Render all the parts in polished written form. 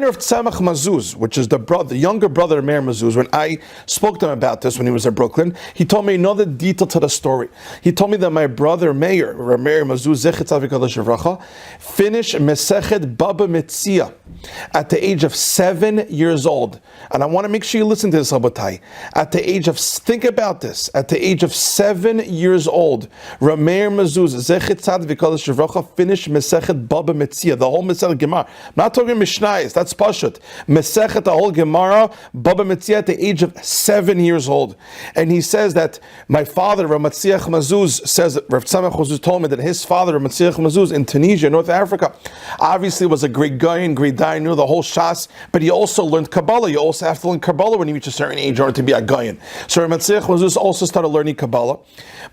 Of Tzemach Mazuz, which is the younger brother of Meir Mazuz, when I spoke to him about this when he was in Brooklyn, he told me another detail to the story. He told me that my brother Meir Mazuz, Zechet Tzavik Kadosh Yivracha, finished Mesechet Baba Metzia at the age of 7 years old. And I want to make sure you listen to this, Rabotai. At the age of, think about this, at the age of 7 years old, Meir Mazuz, Zechet Tzavik Kadosh Yivracha, finished Mesechet Baba Metzia, the whole Mesechet Gemara. I'm not talking Mishnayos, that's Pashut. Mesechet, the whole Gemara, Baba Metzia at the age of 7 years old. And he says that my father, Rav Matziach Mazuz, says, Rav Tzemach Mazuz told me that his father, Rav Matziach Mazuz, in Tunisia, North Africa, obviously was a great guy and great guy, knew the whole Shas, but he also learned Kabbalah. You also have to learn Kabbalah when you reach a certain age in order to be a Gayan. So Rav Matziach Mazuz also started learning Kabbalah,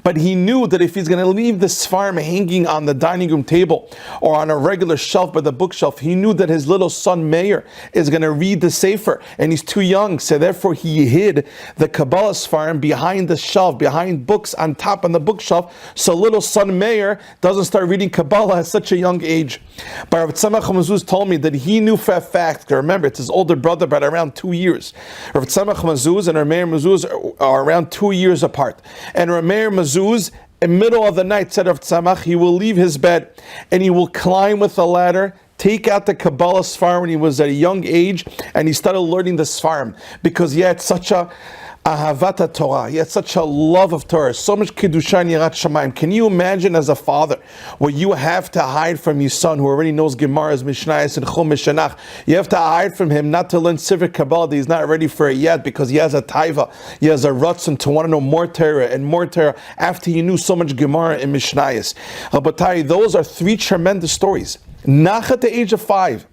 but he knew that if he's going to leave the Sfarim hanging on the dining room table or on a regular shelf by the bookshelf, he knew that his little son Meir is going to read the Sefer, and he's too young, so therefore he hid the Kabbalah Sfarim behind the shelf, behind books on top on the bookshelf, so little son Meir doesn't start reading Kabbalah at such a young age. But Rav Tzemach Mazuz told me that he knew for a fact, remember it's his older brother, but around 2 years. Rav Tzemach Mazuz and Meir Mazuz are around 2 years apart. And Meir Mazuz, in the middle of the night, said Rav Tzemach, he will leave his bed and he will climb with a ladder, take out the Kabbalah Sfarim when he was at a young age, and he started learning the Sfarim because he had such a ahavata Torah, he had such a love of Torah, so much Kedusha and Yirat Shamayim. Can you imagine as a father what you have to hide from your son who already knows Gemara's, Mishnayos, and Chumash Shanach? You have to hide from him not to learn Sivir Kabbalah that he's not ready for it yet because he has a taiva, he has a ratzon to want to know more Torah and more Torah after he knew so much Gemara and Mishnayos. Rabotai, those are 3 tremendous stories. Nach at the age of 5,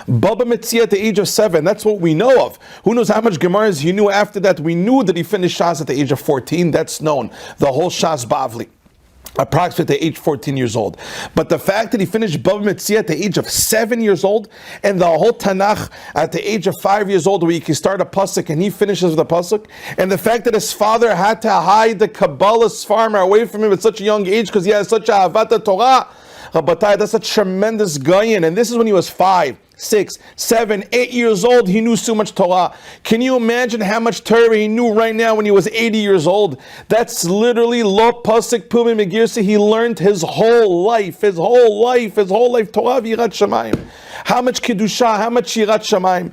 Baba Metzia at the age of 7. That's what we know of. Who knows how much Gemaras he knew after that? We knew that he finished Shas at the age of 14. That's known. The whole Shas Bavli, approximately at the age 14 years old. But the fact that he finished Baba Metzia at the age of 7 years old, and the whole Tanakh at the age of 5 years old, where you can start a pasuk and he finishes with a pasuk, and the fact that his father had to hide the Kabbalah Sfarim away from him at such a young age because he has such a Havata Torah. Rabotai, that's a tremendous gayan, and this is when he was 5, 6, 7, 8 years old. He knew so much Torah. Can you imagine how much Torah he knew right now when he was 80 years old? That's literally lo pasuk pumi megirsa. He learned his whole life Torah v'yirat shamayim. How much kedusha, how much yirat shamayim.